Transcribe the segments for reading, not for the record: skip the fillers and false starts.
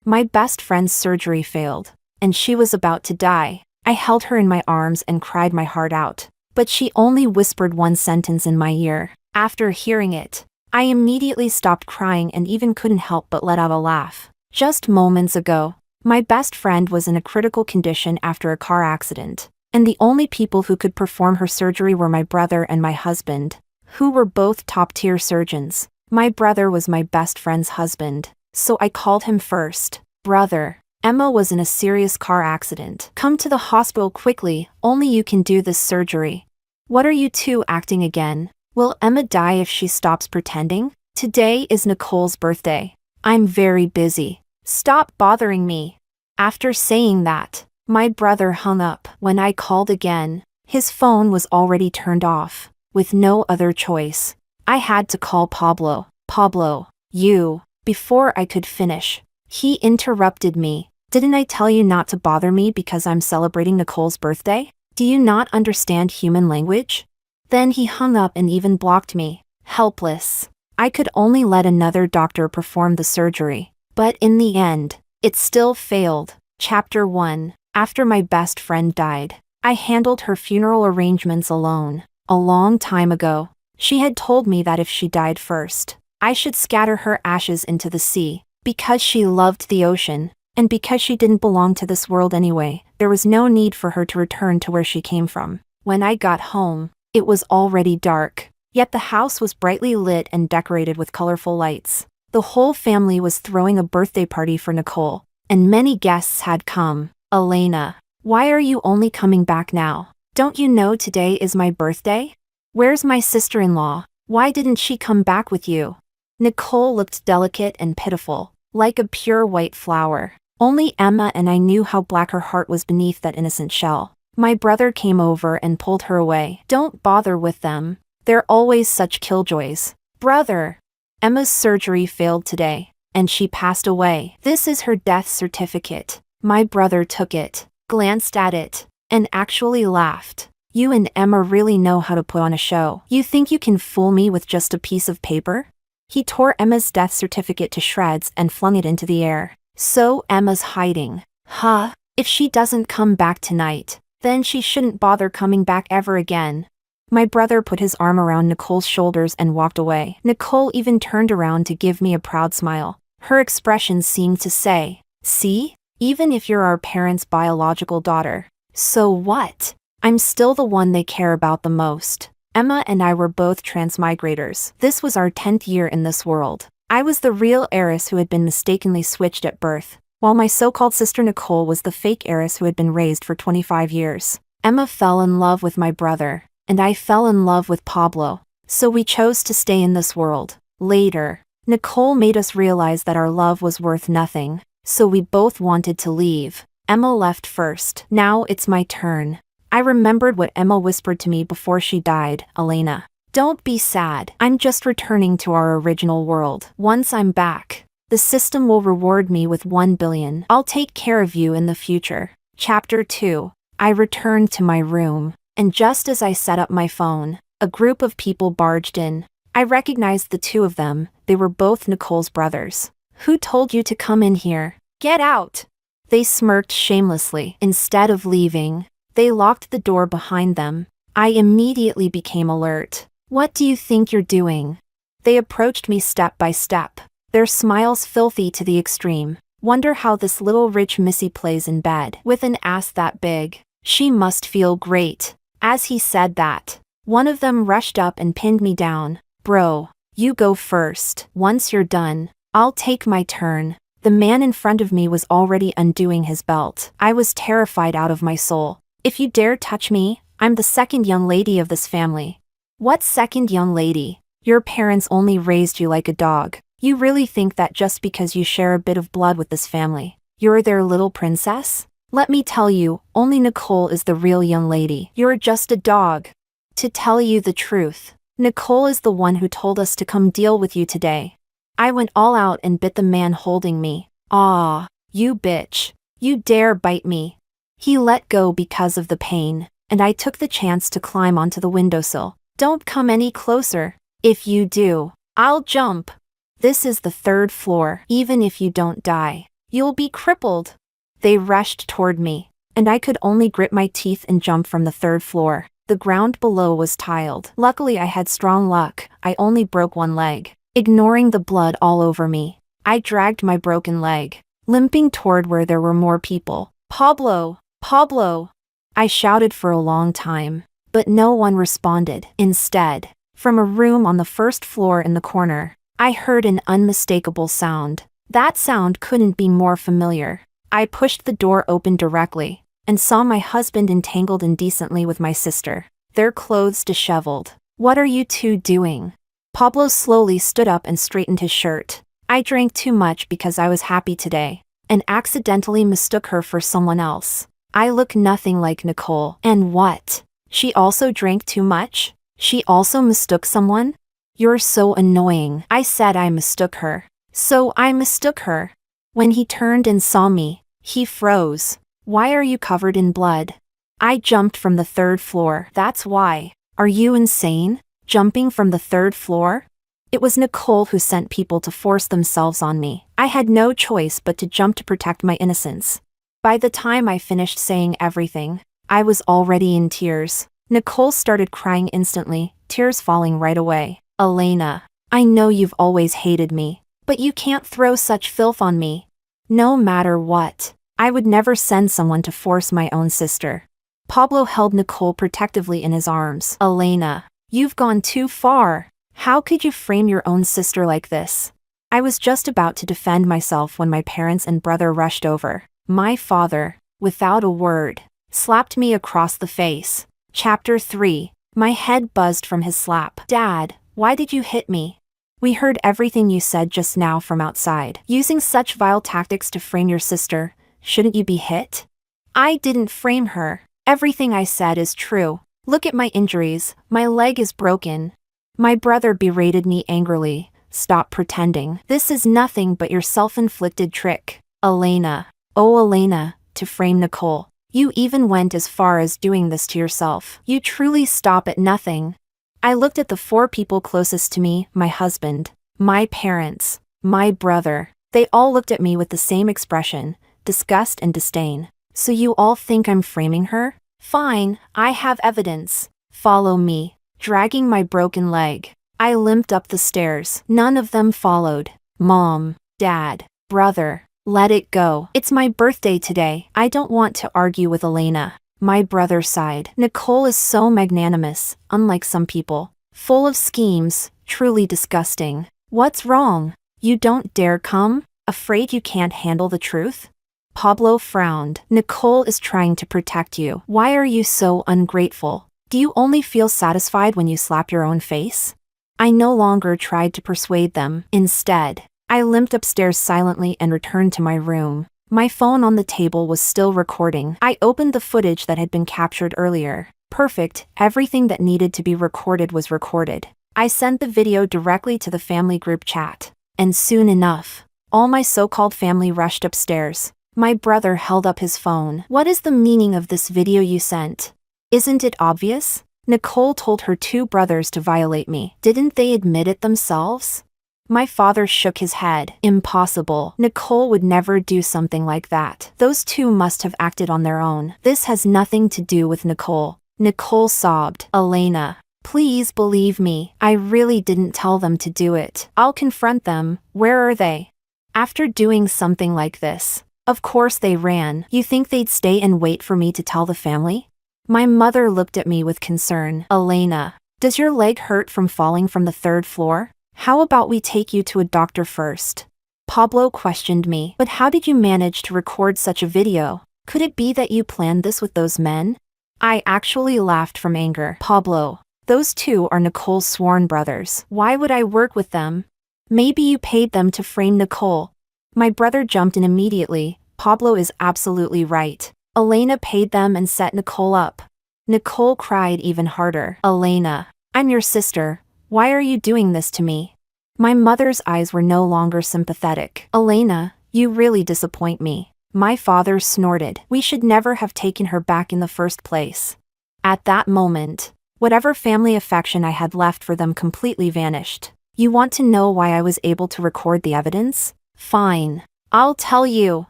My best friend's surgery failed, and she was about to die. I held her in my arms and cried my heart out, but she only whispered one sentence in my ear. After hearing it, I immediately stopped crying and even couldn't help but let out a laugh. Just moments ago, my best friend was in a critical condition after a car accident, and the only people who could perform her surgery were my brother and my husband, who were both top-tier surgeons. My brother was my best friend's husband, so I called him first. Brother, Emma was in a serious car accident. Come to the hospital quickly, only you can do this surgery. What are you two acting again? Will Emma die if she stops pretending? Today is Nicole's birthday. I'm very busy. Stop bothering me. After saying that, my brother hung up. When I called again, his phone was already turned off. With no other choice, I had to call Pablo. Pablo, you. Before I could finish, he interrupted me. Didn't I tell you not to bother me because I'm celebrating Nicole's birthday? Do you not understand human language? Then he hung up and even blocked me. Helpless. I could only let another doctor perform the surgery. But in the end, it still failed. Chapter 1. After my best friend died, I handled her funeral arrangements alone. A long time ago, she had told me that if she died first, I should scatter her ashes into the sea. Because she loved the ocean, and because she didn't belong to this world anyway, there was no need for her to return to where she came from. When I got home, it was already dark, yet the house was brightly lit and decorated with colorful lights. The whole family was throwing a birthday party for Nicole, and many guests had come. Elena, why are you only coming back now? Don't you know today is my birthday? Where's my sister-in-law? Why didn't she come back with you? Nicole looked delicate and pitiful, like a pure white flower. Only Emma and I knew how black her heart was beneath that innocent shell. My brother came over and pulled her away. Don't bother with them. They're always such killjoys. Brother, Emma's surgery failed today, and she passed away. This is her death certificate. My brother took it, glanced at it, and actually laughed. You and Emma really know how to put on a show. You think you can fool me with just a piece of paper? He tore Emma's death certificate to shreds and flung it into the air. So Emma's hiding. Huh? If she doesn't come back tonight, then she shouldn't bother coming back ever again. My brother put his arm around Nicole's shoulders and walked away. Nicole even turned around to give me a proud smile. Her expression seemed to say, see? Even if you're our parents' biological daughter, so what? I'm still the one they care about the most. Emma and I were both transmigrators. This was our 10th year in this world. I was the real heiress who had been mistakenly switched at birth, while my so-called sister Nicole was the fake heiress who had been raised for 25 years. Emma fell in love with my brother, and I fell in love with Pablo, so we chose to stay in this world. Later, Nicole made us realize that our love was worth nothing, so we both wanted to leave. Emma left first. Now it's my turn. I remembered what Emma whispered to me before she died. Elena, don't be sad. I'm just returning to our original world. Once I'm back, the system will reward me with 1 billion. I'll take care of you in the future. Chapter 2. I returned to my room, and just as I set up my phone, a group of people barged in. I recognized the two of them. They were both Nicole's brothers. Who told you to come in here? Get out! They smirked shamelessly. Instead of leaving, they locked the door behind them. I immediately became alert. What do you think you're doing? They approached me step by step, their smiles filthy to the extreme. Wonder how this little rich missy plays in bed with an ass that big. She must feel great. As he said that, one of them rushed up and pinned me down. Bro, you go first. Once you're done, I'll take my turn. The man in front of me was already undoing his belt. I was terrified out of my soul. If you dare touch me, I'm the second young lady of this family. What second young lady? Your parents only raised you like a dog. You really think that just because you share a bit of blood with this family, you're their little princess? Let me tell you, only Nicole is the real young lady. You're just a dog. To tell you the truth, Nicole is the one who told us to come deal with you today. I went all out and bit the man holding me. Ah, you bitch. You dare bite me. He let go because of the pain, and I took the chance to climb onto the windowsill. Don't come any closer. If you do, I'll jump. This is the 3rd floor. Even if you don't die, You'll be crippled. They rushed toward me, and I could only grit my teeth and jump from the third floor. The ground below was tiled. Luckily I had strong luck, I only broke one leg. Ignoring the blood all over me, I dragged my broken leg, limping toward where there were more people. Pablo! Pablo! I shouted for a long time, but no one responded. Instead, from a room on the first floor in the corner, I heard an unmistakable sound. That sound couldn't be more familiar. I pushed the door open directly, and saw my husband entangled indecently with my sister, their clothes disheveled. What are you two doing? Pablo slowly stood up and straightened his shirt. I drank too much because I was happy today, and accidentally mistook her for someone else. I look nothing like Nicole. And what? She also drank too much? She also mistook someone? You're so annoying. I said I mistook her. So I mistook her. When he turned and saw me, he froze. Why are you covered in blood? I jumped from the third floor. That's why. Are you insane? Jumping from the third floor? It was Nicole who sent people to force themselves on me. I had no choice but to jump to protect my innocence. By the time I finished saying everything, I was already in tears. Nicole started crying instantly, tears falling right away. Elena, I know you've always hated me, but you can't throw such filth on me. No matter what, I would never send someone to force my own sister. Pablo held Nicole protectively in his arms. Elena, you've gone too far. How could you frame your own sister like this? I was just about to defend myself when my parents and brother rushed over. My father, without a word, slapped me across the face. Chapter 3. My head buzzed from his slap. Dad, why did you hit me? We heard everything you said just now from outside. Using such vile tactics to frame your sister, shouldn't you be hit? I didn't frame her. Everything I said is true. Look at my injuries. My leg is broken. My brother berated me angrily. Stop pretending. This is nothing but your self-inflicted trick. Elena. Oh Elena, to frame Nicole. You even went as far as doing this to yourself. You truly stop at nothing. I looked at the 4 people closest to me, my husband, my parents, my brother. They all looked at me with the same expression, disgust and disdain. So you all think I'm framing her? Fine, I have evidence. Follow me. Dragging my broken leg, I limped up the stairs. None of them followed. Mom, Dad, brother, let it go. It's my birthday today. I don't want to argue with Elena. My brother sighed. Nicole is so magnanimous, unlike some people. Full of schemes, truly disgusting. What's wrong? You don't dare come? Afraid you can't handle the truth? Pablo frowned. Nicole is trying to protect you. Why are you so ungrateful? Do you only feel satisfied when you slap your own face? I no longer tried to persuade them. Instead, I limped upstairs silently and returned to my room. My phone on the table was still recording. I opened the footage that had been captured earlier. Perfect, everything that needed to be recorded was recorded. I sent the video directly to the family group chat. And soon enough, all my so-called family rushed upstairs. My brother held up his phone. What is the meaning of this video you sent? Isn't it obvious? Nicole told her 2 brothers to violate me. Didn't they admit it themselves? My father shook his head. Impossible. Nicole would never do something like that. Those 2 must have acted on their own. This has nothing to do with Nicole. Nicole sobbed. Elena, please believe me. I really didn't tell them to do it. I'll confront them. Where are they? After doing something like this, of course they ran. You think they'd stay and wait for me to tell the family? My mother looked at me with concern. Elena, does your leg hurt from falling from the 3rd floor? How about we take you to a doctor first? Pablo questioned me. But how did you manage to record such a video? Could it be that you planned this with those men? I actually laughed from anger. Pablo, those 2 are Nicole's sworn brothers. Why would I work with them? Maybe you paid them to frame Nicole. My brother jumped in immediately. Pablo is absolutely right. Elena paid them and set Nicole up. Nicole cried even harder. Elena, I'm your sister. Why are you doing this to me? My mother's eyes were no longer sympathetic. Elena, you really disappoint me. My father snorted. We should never have taken her back in the first place. At that moment, whatever family affection I had left for them completely vanished. You want to know why I was able to record the evidence? Fine. I'll tell you.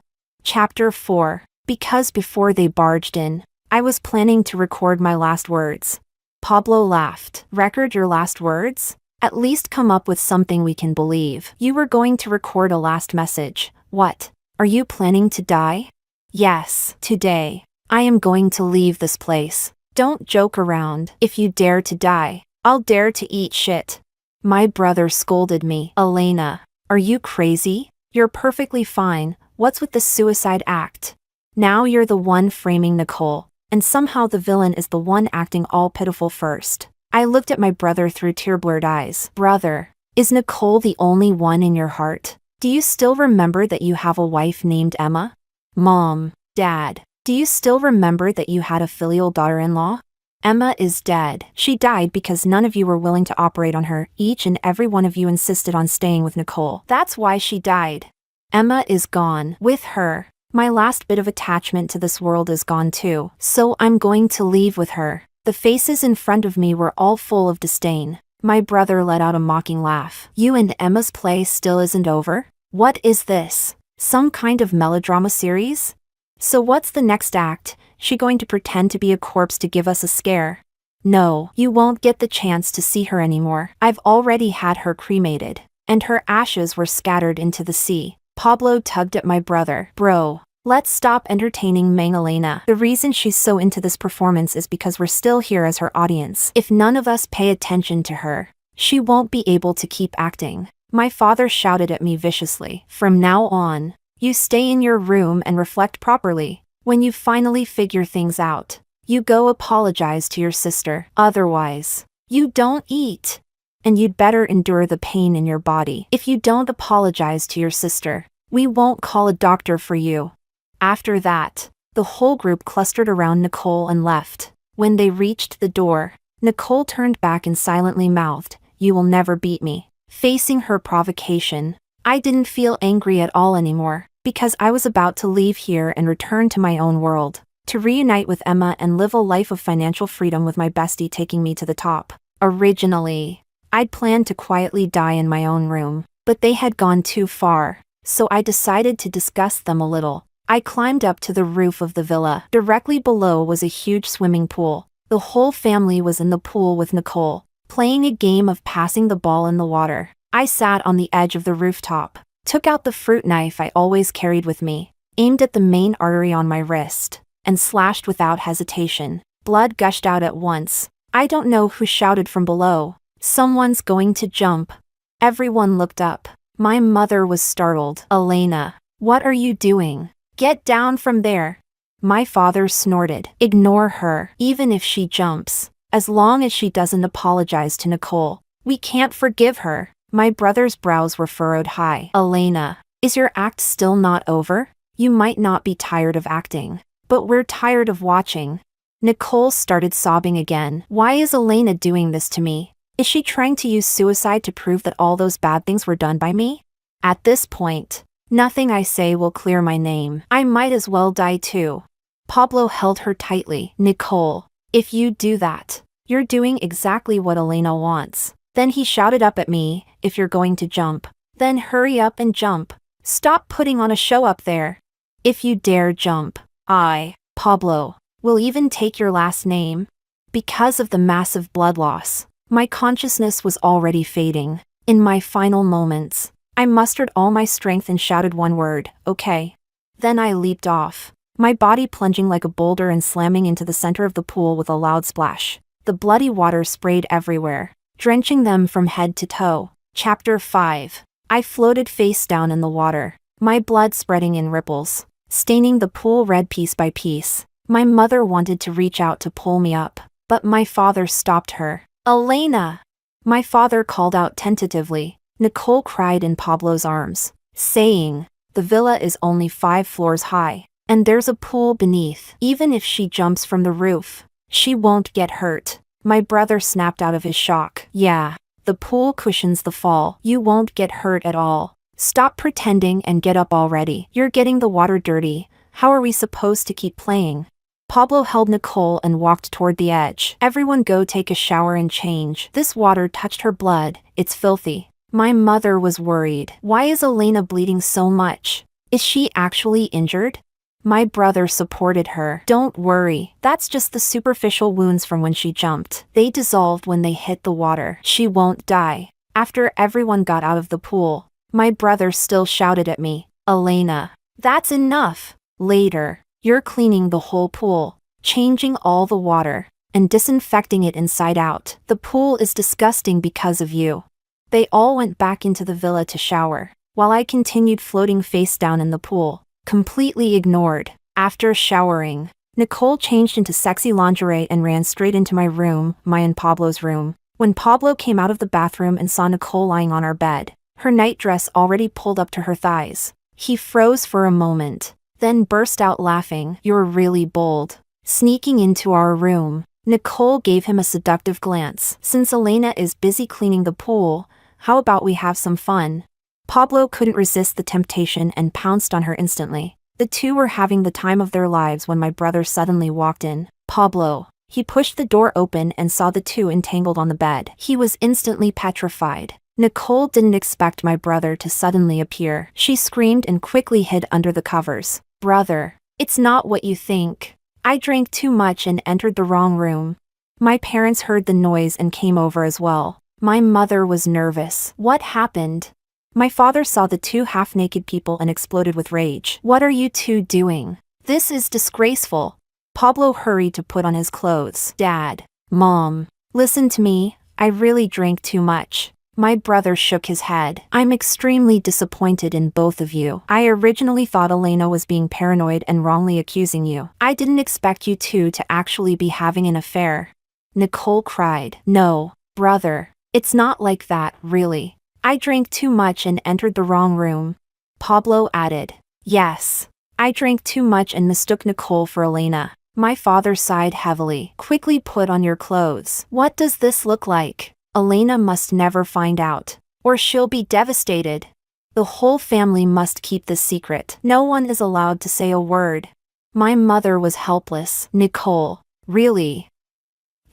Chapter 4. Because before they barged in, I was planning to record my last words. Pablo laughed. Record your last words? At least come up with something we can believe. You were going to record a last message. What? Are you planning to die? Yes, today. I am going to leave this place. Don't joke around. If you dare to die, I'll dare to eat shit. My brother scolded me. Elena, are you crazy? You're perfectly fine. What's with the suicide act? Now you're the one framing Nicole, and somehow the villain is the one acting all pitiful first. I looked at my brother through tear-blurred eyes. Brother, is Nicole the only one in your heart? Do you still remember that you have a wife named Emma? Mom, Dad, do you still remember that you had a filial daughter-in-law? Emma is dead. She died because none of you were willing to operate on her. Each and every one of you insisted on staying with Nicole. That's why she died. Emma is gone. With her, my last bit of attachment to this world is gone too. So I'm going to leave with her. The faces in front of me were all full of disdain. My brother let out a mocking laugh. You and Emma's play still isn't over? What is this? Some kind of melodrama series? So what's the next act? She going to pretend to be a corpse to give us a scare? No, you won't get the chance to see her anymore. I've already had her cremated, and her ashes were scattered into the sea. Pablo tugged at my brother. Bro, let's stop entertaining Magdalena. The reason she's so into this performance is because we're still here as her audience. If none of us pay attention to her, she won't be able to keep acting. My father shouted at me viciously. From now on, you stay in your room and reflect properly. When you finally figure things out, you go apologize to your sister. Otherwise, you don't eat. And you'd better endure the pain in your body. If you don't apologize to your sister, we won't call a doctor for you. After that, the whole group clustered around Nicole and left. When they reached the door, Nicole turned back and silently mouthed, "You will never beat me." Facing her provocation, I didn't feel angry at all anymore, because I was about to leave here and return to my own world, to reunite with Emma and live a life of financial freedom with my bestie taking me to the top. Originally, I'd planned to quietly die in my own room, but they had gone too far, so I decided to discuss them a little. I climbed up to the roof of the villa. Directly below was a huge swimming pool. The whole family was in the pool with Nicole, playing a game of passing the ball in the water. I sat on the edge of the rooftop, took out the fruit knife I always carried with me, aimed at the main artery on my wrist, and slashed without hesitation. Blood gushed out at once. I don't know who shouted from below. Someone's going to jump. Everyone looked up. My mother was startled. Elena, what are you doing? Get down from there. My father snorted. Ignore her. Even if she jumps, as long as she doesn't apologize to Nicole, we can't forgive her. My brother's brows were furrowed high. Elena, is your act still not over? You might not be tired of acting, but we're tired of watching. Nicole started sobbing again. Why is Elena doing this to me? Is she trying to use suicide to prove that all those bad things were done by me? At this point, nothing I say will clear my name. I might as well die too. Pablo held her tightly. Nicole, if you do that, you're doing exactly what Elena wants. Then he shouted up at me, if you're going to jump, then hurry up and jump. Stop putting on a show up there. If you dare jump, I, Pablo, will even take your last name. Because of the massive blood loss, my consciousness was already fading. In my final moments, I mustered all my strength and shouted one word, okay. Then I leaped off, my body plunging like a boulder and slamming into the center of the pool with a loud splash. The bloody water sprayed everywhere, drenching them from head to toe. Chapter 5. I floated face down in the water, my blood spreading in ripples, staining the pool red piece by piece. My mother wanted to reach out to pull me up, but my father stopped her. Elena! My father called out tentatively. Nicole cried in Pablo's arms, saying, the villa is only 5 floors high, and there's a pool beneath. Even if she jumps from the roof, she won't get hurt. My brother snapped out of his shock. Yeah, the pool cushions the fall. You won't get hurt at all. Stop pretending and get up already. You're getting the water dirty. How are we supposed to keep playing? Pablo held Nicole and walked toward the edge. Everyone go take a shower and change. This water touched her blood. It's filthy. My mother was worried. Why is Elena bleeding so much? Is she actually injured? My brother supported her. Don't worry, that's just the superficial wounds from when she jumped. They dissolved when they hit the water. She won't die. After everyone got out of the pool, my brother still shouted at me, Elena, that's enough. Later, you're cleaning the whole pool, changing all the water, and disinfecting it inside out. The pool is disgusting because of you. They all went back into the villa to shower, while I continued floating face down in the pool, completely ignored. After showering, Nicole changed into sexy lingerie and ran straight into my room, mine and Pablo's room. When Pablo came out of the bathroom and saw Nicole lying on our bed, her nightdress already pulled up to her thighs, he froze for a moment, then burst out laughing. You're really bold. Sneaking into our room, Nicole gave him a seductive glance. Since Elena is busy cleaning the pool, how about we have some fun? Pablo couldn't resist the temptation and pounced on her instantly. The two were having the time of their lives when my brother suddenly walked in. Pablo. He pushed the door open and saw the two entangled on the bed. He was instantly petrified. Nicole didn't expect my brother to suddenly appear. She screamed and quickly hid under the covers. Brother, it's not what you think. I drank too much and entered the wrong room. My parents heard the noise and came over as well. My mother was nervous. What happened? My father saw the two half-naked people and exploded with rage. What are you two doing? This is disgraceful. Pablo hurried to put on his clothes. Dad, Mom, listen to me, I really drank too much. My brother shook his head. I'm extremely disappointed in both of you. I originally thought Elena was being paranoid and wrongly accusing you. I didn't expect you two to actually be having an affair. Nicole cried. No, brother, it's not like that, really. I drank too much and entered the wrong room. Pablo added. Yes, I drank too much and mistook Nicole for Elena. My father sighed heavily. Quickly put on your clothes. What does this look like? Elena must never find out, or she'll be devastated. The whole family must keep this secret. No one is allowed to say a word. My mother was helpless. Nicole, really?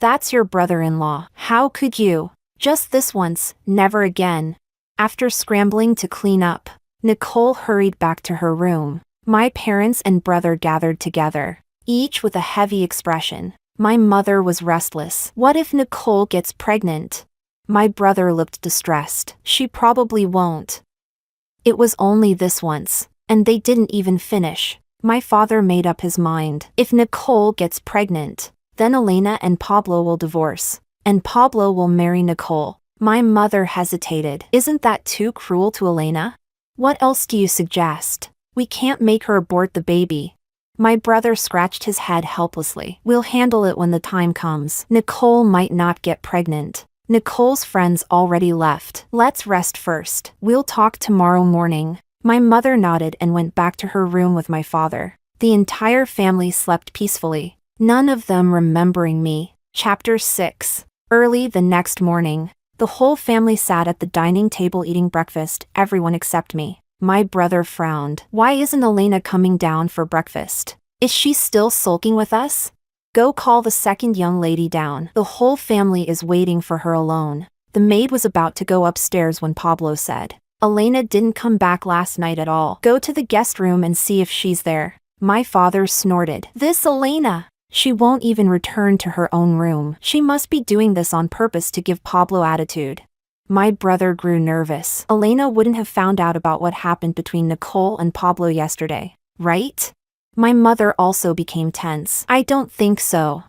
That's your brother-in-law. How could you? Just this once, never again. After scrambling to clean up, Nicole hurried back to her room. My parents and brother gathered together, each with a heavy expression. My mother was restless. What if Nicole gets pregnant? My brother looked distressed. She probably won't. It was only this once, and they didn't even finish. My father made up his mind. If Nicole gets pregnant, then Elena and Pablo will divorce, and Pablo will marry Nicole. My mother hesitated. Isn't that too cruel to Elena? What else do you suggest? We can't make her abort the baby. My brother scratched his head helplessly. We'll handle it when the time comes. Nicole might not get pregnant. Nicole's friends already left. Let's rest first. We'll talk tomorrow morning. My mother nodded and went back to her room with my father. The entire family slept peacefully, none of them remembering me. Chapter 6. Early the next morning, the whole family sat at the dining table eating breakfast, everyone except me. My brother frowned. Why isn't Elena coming down for breakfast? Is she still sulking with us? Go call the second young lady down. The whole family is waiting for her alone. The maid was about to go upstairs when Pablo said, Elena didn't come back last night at all. Go to the guest room and see if she's there. My father snorted. This Elena! She won't even return to her own room. She must be doing this on purpose to give Pablo attitude. My brother grew nervous. Elena wouldn't have found out about what happened between Nicole and Pablo yesterday, right? My mother also became tense. I don't think so.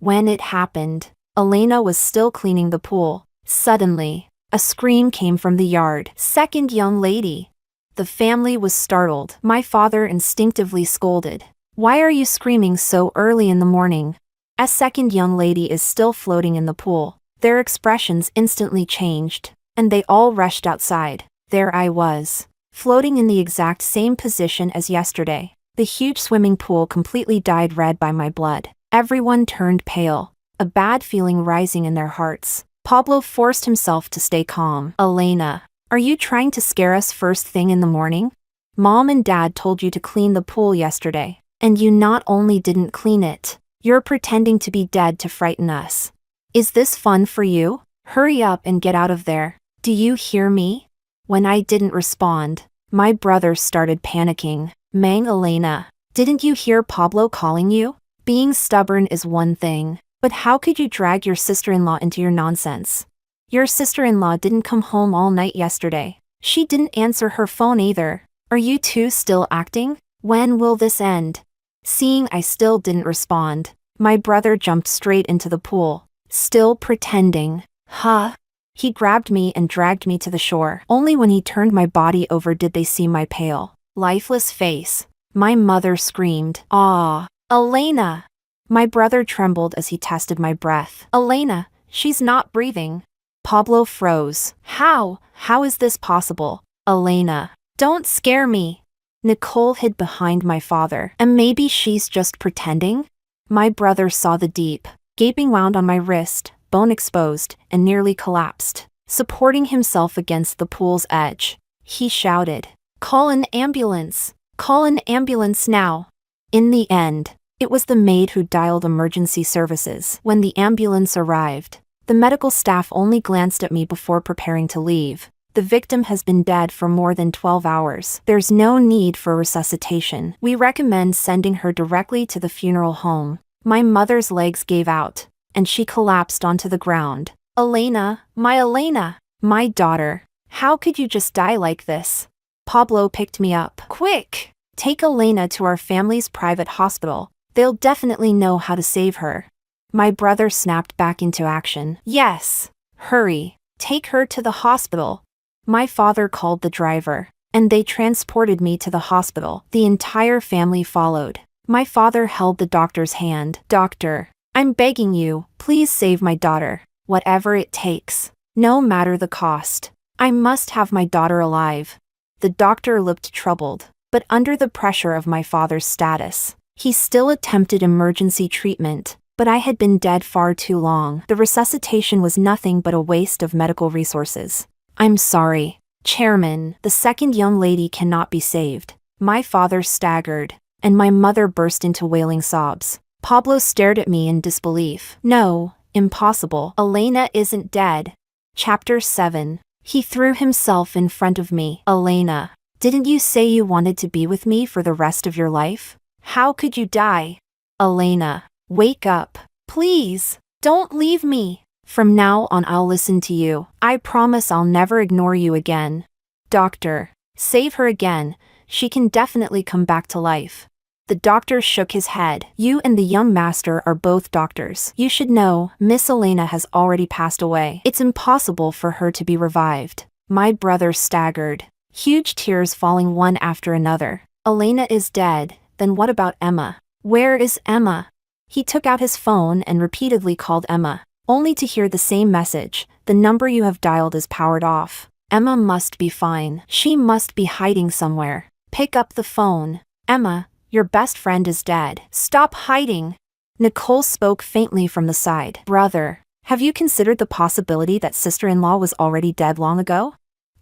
When it happened, Elena was still cleaning the pool. Suddenly, a scream came from the yard. Second young lady. The family was startled. My father instinctively scolded. Why are you screaming so early in the morning? A second young lady is still floating in the pool. Their expressions instantly changed, and they all rushed outside. There I was, floating in the exact same position as yesterday. The huge swimming pool completely dyed red by my blood. Everyone turned pale, a bad feeling rising in their hearts. Pablo forced himself to stay calm. Elena, are you trying to scare us first thing in the morning? Mom and Dad told you to clean the pool yesterday, and you not only didn't clean it, you're pretending to be dead to frighten us. Is this fun for you? Hurry up and get out of there. Do you hear me? When I didn't respond, My brother started panicking. Mang Elena, didn't you hear Pablo calling you? Being stubborn is one thing, but how could you drag your sister-in-law into your nonsense? Your sister-in-law didn't come home all night yesterday. She didn't answer her phone either. Are you two still acting? When will this end? Seeing I still didn't respond, my brother jumped straight into the pool. Still pretending. Huh? He grabbed me and dragged me to the shore. Only when he turned my body over did they see my pale, lifeless face. My mother screamed, "Ah, Elena!" My brother trembled as he tested my breath. "Elena, she's not breathing." Pablo froze. How is this possible? Elena, don't scare me. Nicole hid behind my father. And maybe she's just pretending? My brother saw the deep, gaping wound on my wrist, bone exposed, and nearly collapsed. Supporting himself against the pool's edge, he shouted, "Call an ambulance! Call an ambulance now!" In the end, it was the maid who dialed emergency services. When the ambulance arrived, the medical staff only glanced at me before preparing to leave. The victim has been dead for more than 12 hours. There's no need for resuscitation. We recommend sending her directly to the funeral home. My mother's legs gave out, and she collapsed onto the ground. Elena, my daughter, how could you just die like this? Pablo picked me up. Quick! Take Elena to our family's private hospital. They'll definitely know how to save her. My brother snapped back into action. Yes! Hurry! Take her to the hospital. My father called the driver, and they transported me to the hospital. The entire family followed. My father held the doctor's hand. Doctor, I'm begging you, please save my daughter. Whatever it takes. No matter the cost. I must have my daughter alive. The doctor looked troubled, but under the pressure of my father's status, he still attempted emergency treatment, but I had been dead far too long. The resuscitation was nothing but a waste of medical resources. I'm sorry, Chairman, the second young lady cannot be saved. My father staggered, and my mother burst into wailing sobs. Pablo stared at me in disbelief. No, impossible. Elena isn't dead. Chapter 7. He threw himself in front of me. Elena, didn't you say you wanted to be with me for the rest of your life? How could you die? Elena, wake up. Please, don't leave me. From now on I'll listen to you. I promise I'll never ignore you again. Doctor, save her again. She can definitely come back to life. The doctor shook his head. You and the young master are both doctors. You should know, Miss Elena has already passed away. It's impossible for her to be revived. My brother staggered, huge tears falling one after another. Elena is dead. Then what about Emma? Where is Emma? He took out his phone and repeatedly called Emma, only to hear the same message. The number you have dialed is powered off. Emma must be fine. She must be hiding somewhere. Pick up the phone. Emma, your best friend is dead. Stop hiding. Nicole spoke faintly from the side. Brother, have you considered the possibility that sister-in-law was already dead long ago?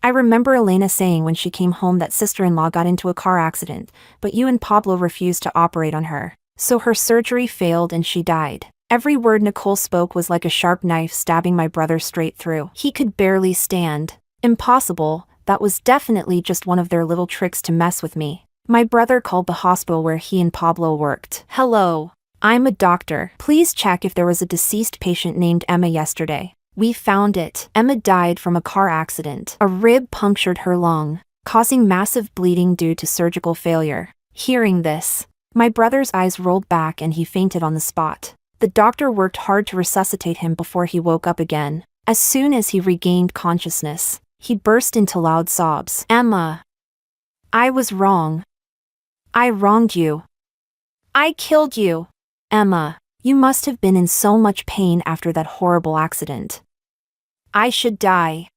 I remember Elena saying when she came home that sister-in-law got into a car accident, but you and Pablo refused to operate on her. So her surgery failed and she died. Every word Nicole spoke was like a sharp knife stabbing my brother straight through. He could barely stand. Impossible, that was definitely just one of their little tricks to mess with me. My brother called the hospital where he and Pablo worked. Hello, I'm a doctor. Please check if there was a deceased patient named Emma yesterday. We found it. Emma died from a car accident. A rib punctured her lung, causing massive bleeding due to surgical failure. Hearing this, my brother's eyes rolled back and he fainted on the spot. The doctor worked hard to resuscitate him before he woke up again. As soon as he regained consciousness, he burst into loud sobs. Emma, I was wrong. I wronged you. I killed you. Emma, you must have been in so much pain after that horrible accident. I should die.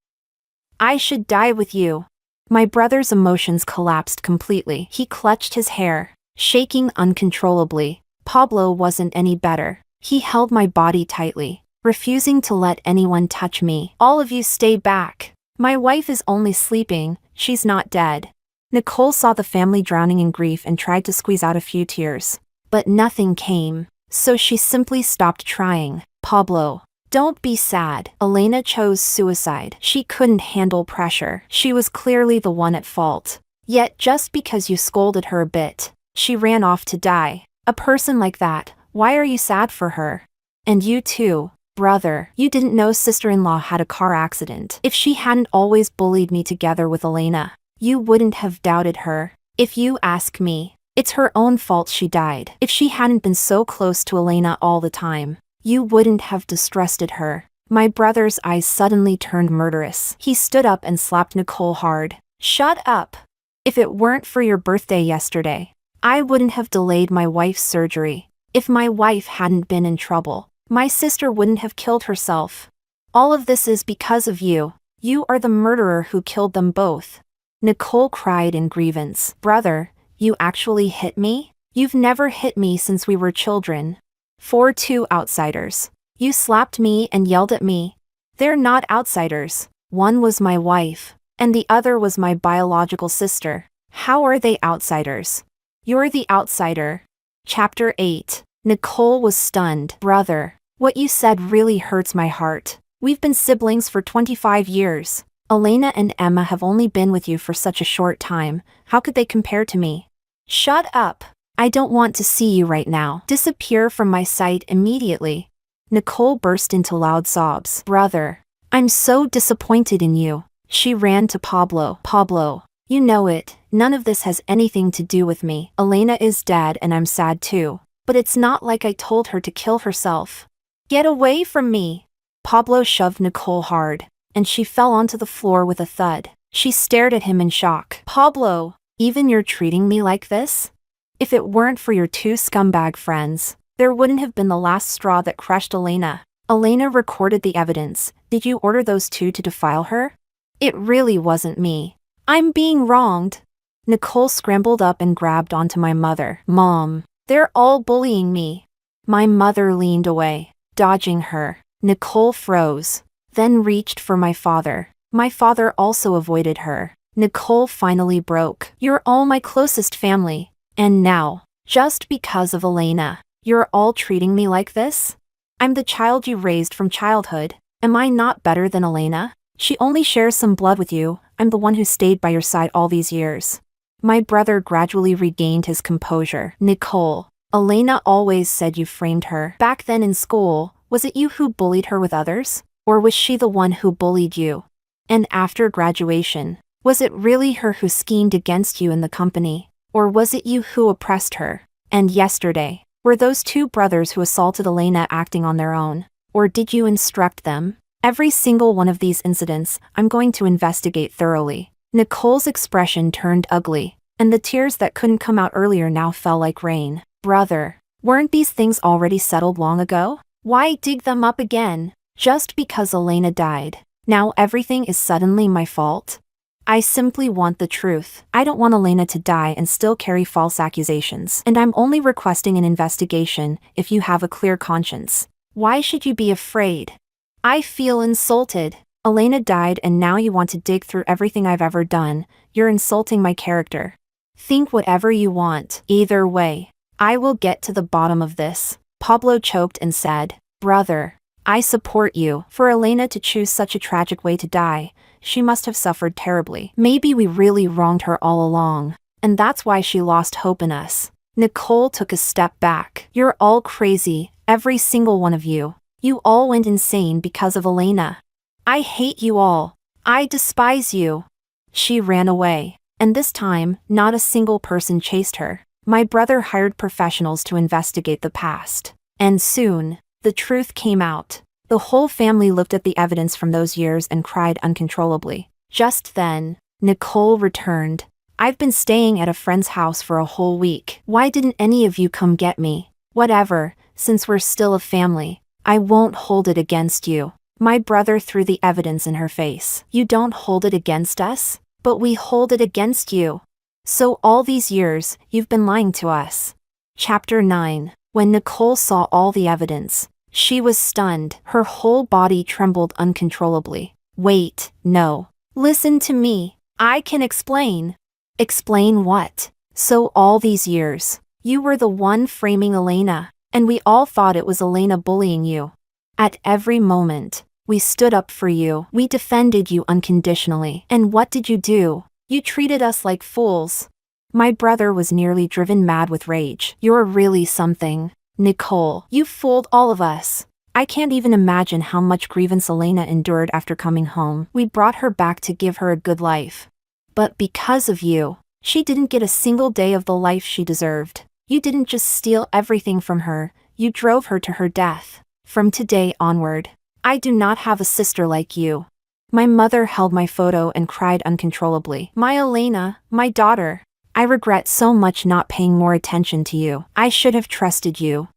I should die with you. My brother's emotions collapsed completely. He clutched his hair, shaking uncontrollably. Pablo wasn't any better. He held my body tightly, refusing to let anyone touch me. All of you stay back. My wife is only sleeping, she's not dead. Nicole saw the family drowning in grief and tried to squeeze out a few tears. But nothing came, so she simply stopped trying. Pablo, don't be sad. Elena chose suicide. She couldn't handle pressure. She was clearly the one at fault. Yet just because you scolded her a bit, she ran off to die. A person like that, why are you sad for her? And you too, brother, you didn't know sister-in-law had a car accident. If she hadn't always bullied me together with Elena, you wouldn't have doubted her. If you ask me, it's her own fault she died. If she hadn't been so close to Elena all the time, you wouldn't have distrusted her. My brother's eyes suddenly turned murderous. He stood up and slapped Nicole hard. Shut up. If it weren't for your birthday yesterday, I wouldn't have delayed my wife's surgery. If my wife hadn't been in trouble, my sister wouldn't have killed herself. All of this is because of you. You are the murderer who killed them both. Nicole cried in grievance. Brother, you actually hit me? You've never hit me since we were children. 4-2 outsiders. You slapped me and yelled at me. They're not outsiders. One was my wife, and the other was my biological sister. How are they outsiders? You're the outsider. Chapter 8. Nicole was stunned. Brother, what you said really hurts my heart. We've been siblings for 25 years. Elena and Emma have only been with you for such a short time. How could they compare to me? Shut up. I don't want to see you right now. Disappear from my sight immediately. Nicole burst into loud sobs. Brother, I'm so disappointed in you. She ran to Pablo. Pablo, you know it. None of this has anything to do with me. Elena is dead and I'm sad too. But it's not like I told her to kill herself. Get away from me. Pablo shoved Nicole hard, and she fell onto the floor with a thud. She stared at him in shock. Pablo, even you're treating me like this? If it weren't for your two scumbag friends, there wouldn't have been the last straw that crushed Elena. Elena recorded the evidence. Did you order those two to defile her? It really wasn't me. I'm being wronged. Nicole scrambled up and grabbed onto my mother. Mom, they're all bullying me. My mother leaned away, dodging her. Nicole froze, then reached for my father. My father also avoided her. Nicole finally broke. You're all my closest family. And now, just because of Elena, you're all treating me like this? I'm the child you raised from childhood. Am I not better than Elena? She only shares some blood with you. I'm the one who stayed by your side all these years. My brother gradually regained his composure. Nicole, Elena always said you framed her. Back then in school, was it you who bullied her with others? Or was she the one who bullied you? And after graduation, was it really her who schemed against you in the company? Or was it you who oppressed her? And yesterday, were those two brothers who assaulted Elena acting on their own? Or did you instruct them? Every single one of these incidents, I'm going to investigate thoroughly. Nicole's expression turned ugly, and the tears that couldn't come out earlier now fell like rain. Brother, weren't these things already settled long ago? Why dig them up again? Just because Elena died, now everything is suddenly my fault? I simply want the truth. I don't want Elena to die and still carry false accusations. And I'm only requesting an investigation if you have a clear conscience. Why should you be afraid? I feel insulted. Elena died and now you want to dig through everything I've ever done. You're insulting my character. Think whatever you want. Either way, I will get to the bottom of this. Pablo choked and said, Brother, I support you. For Elena to choose such a tragic way to die, she must have suffered terribly. Maybe we really wronged her all along, and that's why she lost hope in us. Nicole took a step back. You're all crazy, every single one of you. You all went insane because of Elena. I hate you all. I despise you. She ran away, and this time, not a single person chased her. My brother hired professionals to investigate the past. And soon, the truth came out. The whole family looked at the evidence from those years and cried uncontrollably. Just then, Nicole returned. I've been staying at a friend's house for a whole week. Why didn't any of you come get me? Whatever, since we're still a family, I won't hold it against you. My brother threw the evidence in her face. You don't hold it against us, but we hold it against you. So all these years, you've been lying to us. Chapter 9. When Nicole saw all the evidence, she was stunned. Her whole body trembled uncontrollably. Wait, no. Listen to me. I can explain. Explain what? So all these years, you were the one framing Elena, and we all thought it was Elena bullying you. At every moment, we stood up for you. We defended you unconditionally. And what did you do? You treated us like fools. My brother was nearly driven mad with rage. You're really something. Nicole, you fooled all of us. I can't even imagine how much grievance Elena endured after coming home. We brought her back to give her a good life. But because of you, she didn't get a single day of the life she deserved. You didn't just steal everything from her, you drove her to her death. From today onward, I do not have a sister like you. My mother held my photo and cried uncontrollably. My Elena, my daughter. I regret so much not paying more attention to you. I should have trusted you.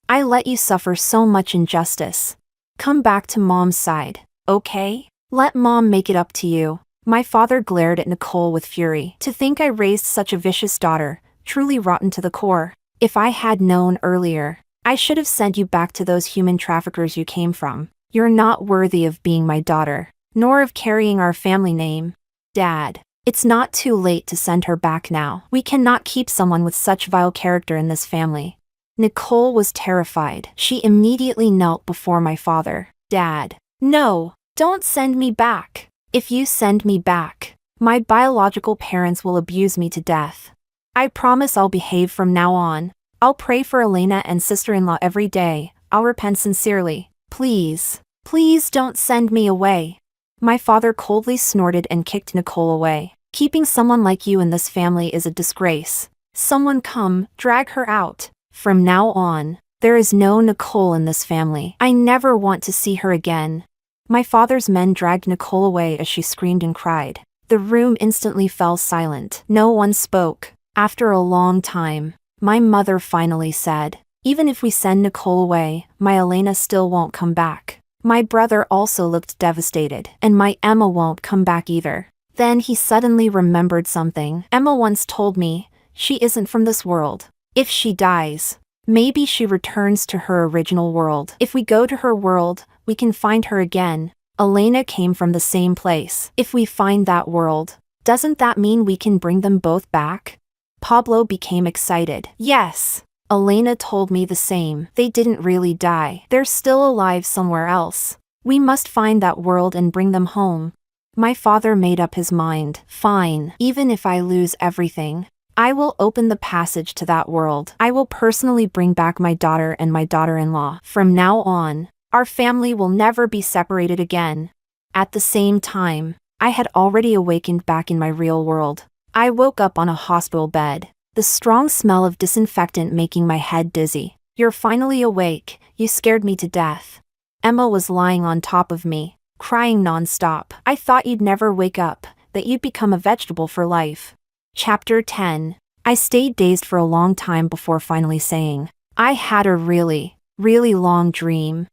I let you suffer so much injustice. Come back to Mom's side, okay? Let Mom make it up to you. My father glared at Nicole with fury. To think I raised such a vicious daughter, truly rotten to the core. If I had known earlier, I should have sent you back to those human traffickers you came from. You're not worthy of being my daughter, nor of carrying our family name. Dad, it's not too late to send her back now. We cannot keep someone with such vile character in this family. Nicole was terrified. She immediately knelt before my father. Dad, no, don't send me back. If you send me back, my biological parents will abuse me to death. I promise I'll behave from now on. I'll pray for Elena and sister-in-law every day. I'll repent sincerely. Please, please don't send me away. My father coldly snorted and kicked Nicole away. Keeping someone like you in this family is a disgrace. Someone come, drag her out. From now on, there is no Nicole in this family. I never want to see her again. My father's men dragged Nicole away as she screamed and cried. The room instantly fell silent. No one spoke. After a long time, my mother finally said, even if we send Nicole away, my Elena still won't come back. My brother also looked devastated, and my Emma won't come back either. Then he suddenly remembered something. Emma once told me, she isn't from this world. If she dies, maybe she returns to her original world. If we go to her world, we can find her again. Elena came from the same place. If we find that world, doesn't that mean we can bring them both back? Pablo became excited. Yes. Elena told me the same. They didn't really die. They're still alive somewhere else. We must find that world and bring them home. My father made up his mind. Fine. Even if I lose everything, I will open the passage to that world. I will personally bring back my daughter and my daughter-in-law. From now on, our family will never be separated again. At the same time, I had already awakened back in my real world. I woke up on a hospital bed, the strong smell of disinfectant making my head dizzy. You're finally awake. You scared me to death. Emma was lying on top of me, crying non-stop. I thought you'd never wake up, that you'd become a vegetable for life. Chapter 10. I stayed dazed for a long time before finally saying, I had a really, really long dream.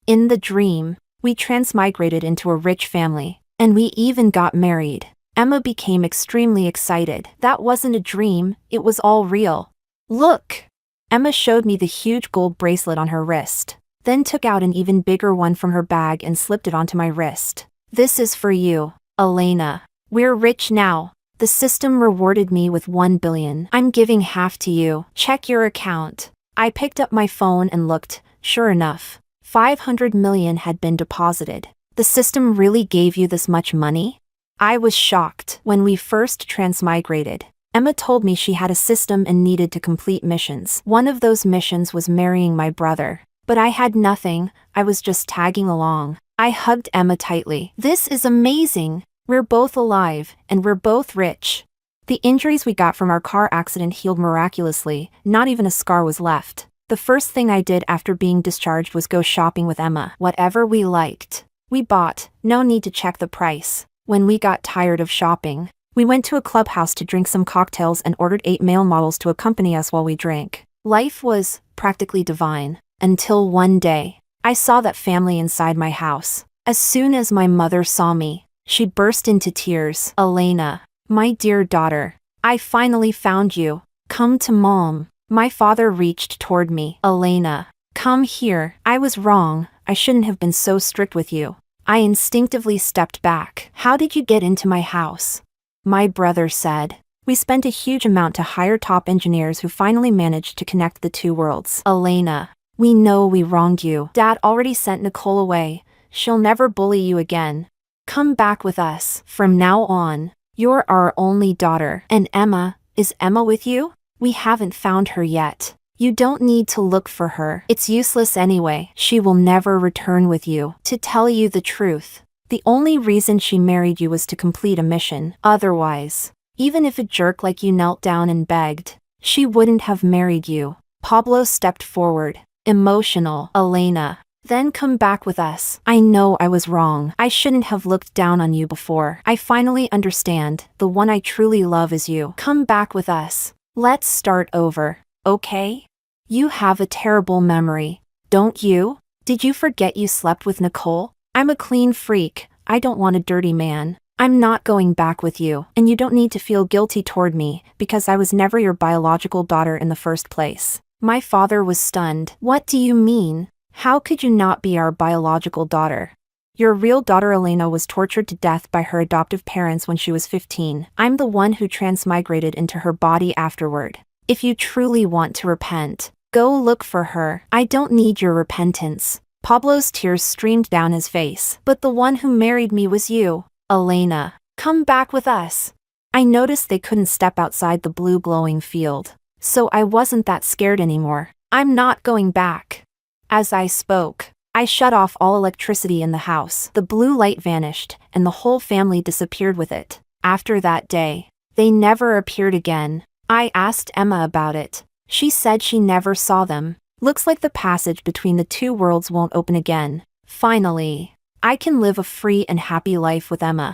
In the dream, we transmigrated into a rich family, and we even got married. Emma became extremely excited. That wasn't a dream, it was all real. Look! Emma showed me the huge gold bracelet on her wrist, then took out an even bigger one from her bag and slipped it onto my wrist. This is for you, Elena. We're rich now. The system rewarded me with 1 billion. I'm giving half to you. Check your account. I picked up my phone and looked. Sure enough, 500 million had been deposited. The system really gave you this much money? I was shocked. When we first transmigrated, Emma told me she had a system and needed to complete missions. One of those missions was marrying my brother. But I had nothing, I was just tagging along. I hugged Emma tightly. This is amazing. We're both alive, and we're both rich. The injuries we got from our car accident healed miraculously, not even a scar was left. The first thing I did after being discharged was go shopping with Emma. Whatever we liked, we bought, no need to check the price. When we got tired of shopping, we went to a clubhouse to drink some cocktails and ordered 8 male models to accompany us while we drank. Life was practically divine, until one day, I saw that family inside my house. As soon as my mother saw me, she burst into tears. Elena, my dear daughter, I finally found you. Come to Mom. My father reached toward me. Elena, come here. I was wrong. I shouldn't have been so strict with you. I instinctively stepped back. How did you get into my house? My brother said. We spent a huge amount to hire top engineers who finally managed to connect the two worlds. Elena, we know we wronged you. Dad already sent Nicole away. She'll never bully you again. Come back with us. From now on, You're our only daughter. And Emma, is Emma with you? We haven't found her yet. You don't need to look for her. It's useless anyway. She will never return with you. To tell you the truth, the only reason she married you was to complete a mission. Otherwise, even if a jerk like you knelt down and begged, she wouldn't have married you. Pablo stepped forward, emotional. Elena, then come back with us. I know I was wrong. I shouldn't have looked down on you before. I finally understand. The one I truly love is you. Come back with us. Let's start over, okay? You have a terrible memory, don't you? Did you forget you slept with Nicole? I'm a clean freak. I don't want a dirty man. I'm not going back with you, and you don't need to feel guilty toward me, because I was never your biological daughter in the first place. My father was stunned. What do you mean? How could you not be our biological daughter? Your real daughter Elena was tortured to death by her adoptive parents when she was 15. I'm the one who transmigrated into her body afterward. If you truly want to repent, go look for her. I don't need your repentance. Pablo's tears streamed down his face. But the one who married me was you. Elena, come back with us. I noticed they couldn't step outside the blue glowing field, so I wasn't that scared anymore. I'm not going back. As I spoke, I shut off all electricity in the house. The blue light vanished, and the whole family disappeared with it. After that day, they never appeared again. I asked Emma about it. She said she never saw them. Looks like the passage between the two worlds won't open again. Finally, I can live a free and happy life with Emma.